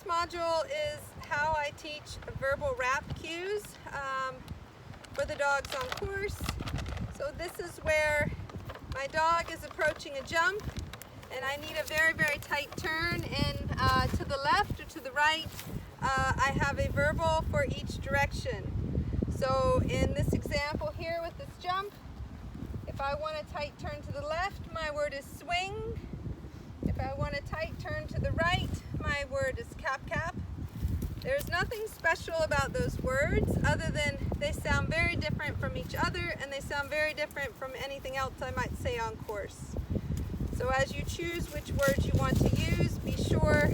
module is how I teach verbal rap cues for the dogs on course. So this is where my dog is approaching a jump and I need a very, very tight turn, and to the left or to the right, I have a verbal for each direction. So in this example here with this jump, if I want a tight turn to the left, my word is swing. If I want a tight turn to the right, my word is cap cap. There's nothing special about those words other than they sound very different from each other, and they sound very different from anything else I might say on course. So as you choose which words you want to use, be sure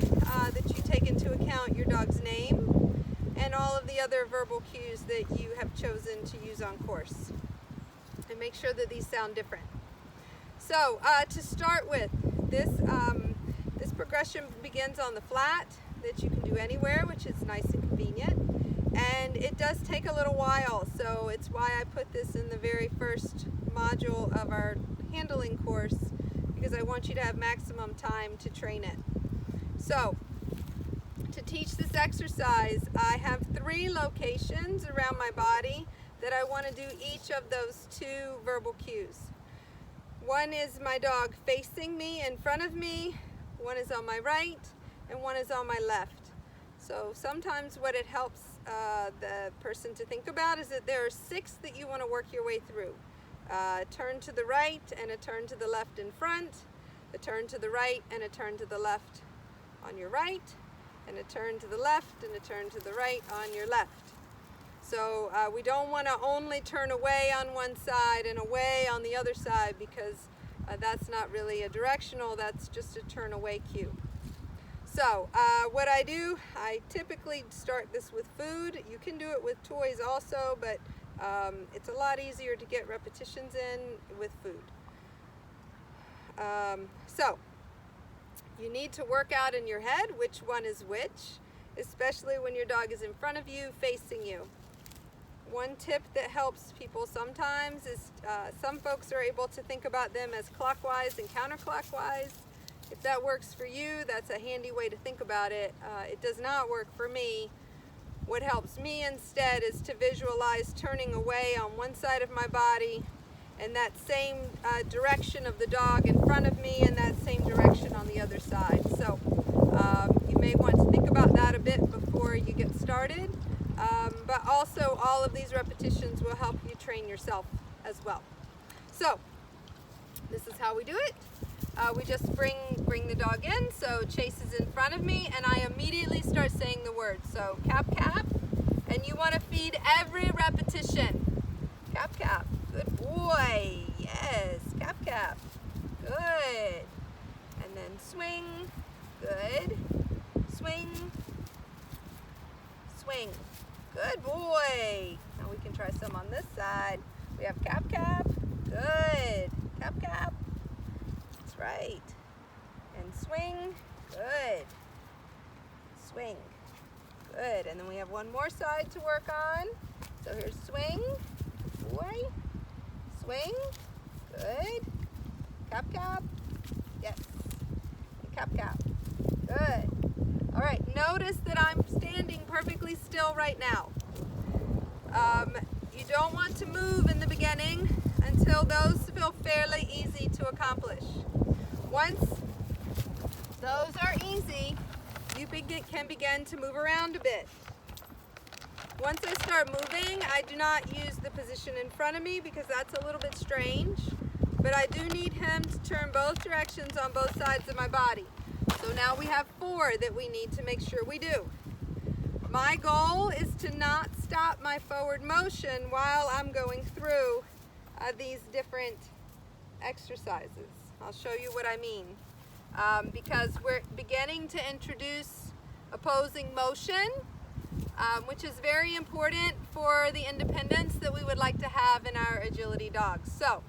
that you take into account your dog's name and all of the other verbal cues that you have chosen to use on course. And make sure that these sound different. So to start with, this progression begins on the flat that you can do anywhere, which is nice and convenient. And it does take a little while, so it's why I put this in the very first module of our handling course, because I want you to have maximum time to train it. So to teach this exercise, I have 3 locations around my body that I want to do each of those 2 verbal cues. One is my dog facing me in front of me, one is on my right, and one is on my left. So sometimes what it helps the person to think about is that there are 6 that you want to work your way through. A turn to the right and a turn to the left in front, a turn to the right and a turn to the left on your right, and a turn to the left and a turn to the right on your left. So we don't want to only turn away on one side and away on the other side, because that's not really a directional, that's just a turn away cue. So what I do, I typically start this with food. You can do it with toys also, but it's a lot easier to get repetitions in with food. So you need to work out in your head which one is which, especially when your dog is in front of you, facing you. One tip that helps people sometimes is some folks are able to think about them as clockwise and counterclockwise. If that works for you, that's a handy way to think about it. It does not work for me. What helps me instead is to visualize turning away on one side of my body, and that same direction of the dog in front of me, and that same direction on the other side. So you may want to think about that a bit before you get started, but also all of these repetitions will help you train yourself as well. So this is how we do it. We just bring the dog in, so Chase is in front of me, and I immediately start saying the word. So cap cap, and you want to feed every repetition. Cap cap, good boy, yes, cap cap, good. And then swing, good, swing, swing, good boy. Now we can try some on this side. We have cap cap, good, cap cap. Right, and swing, good, swing, good. And then we have one more side to work on. So here's swing, boy, swing, good, cap cap, yes, and cap cap, good. All right, notice that I'm standing perfectly still right now. You don't want to move in the beginning until those feel fairly easy to accomplish. Once those are easy, you can begin to move around a bit. Once I start moving, I do not use the position in front of me because that's a little bit strange, but I do need him to turn both directions on both sides of my body. So now we have 4 that we need to make sure we do. My goal is to not stop my forward motion while I'm going through these different exercises. I'll show you what I mean, because we're beginning to introduce opposing motion, which is very important for the independence that we would like to have in our agility dogs. So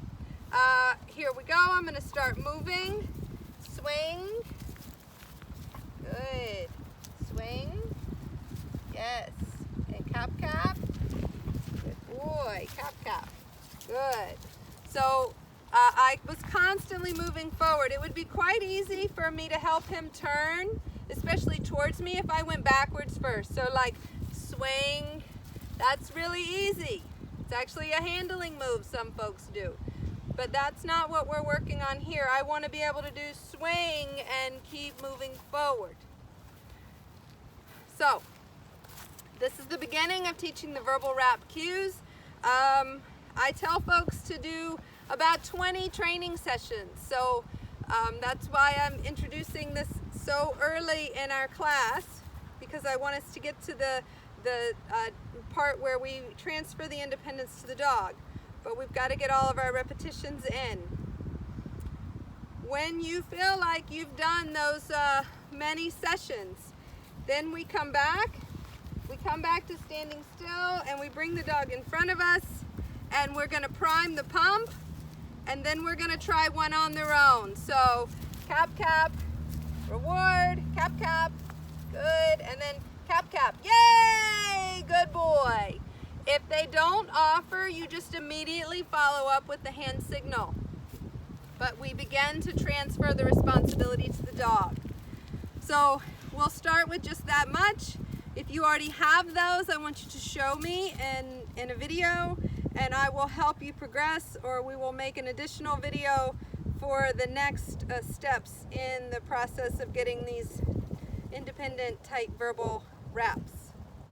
here we go. I'm going to start moving. Swing. Good. Swing. Yes. And cap cap. Good boy. Cap cap. Good. So I was constantly moving forward. It would be quite easy for me to help him turn, especially especially towards me if I went backwards first. So like swing, that's really easy. It's actually a handling move some folks do. But that's not what we're working on here. I want to be able to do swing and keep moving forward. So, this is the beginning of teaching the verbal rap cues. I tell folks to do about 20 training sessions. So that's why I'm introducing this so early in our class, because I want us to get to the part where we transfer the independence to the dog. But we've got to get all of our repetitions in. When you feel like you've done those many sessions, then we come back. We come back to standing still and we bring the dog in front of us and we're going to prime the pump, and then we're going to try one on their own. So cap, cap, reward, cap, cap, good, and then cap, cap, yay, good boy. If they don't offer, you just immediately follow up with the hand signal. But we begin to transfer the responsibility to the dog. So we'll start with just that much. If you already have those, I want you to show me in a video, and I will help you progress, or we will make an additional video for the next steps in the process of getting these independent type verbal raps.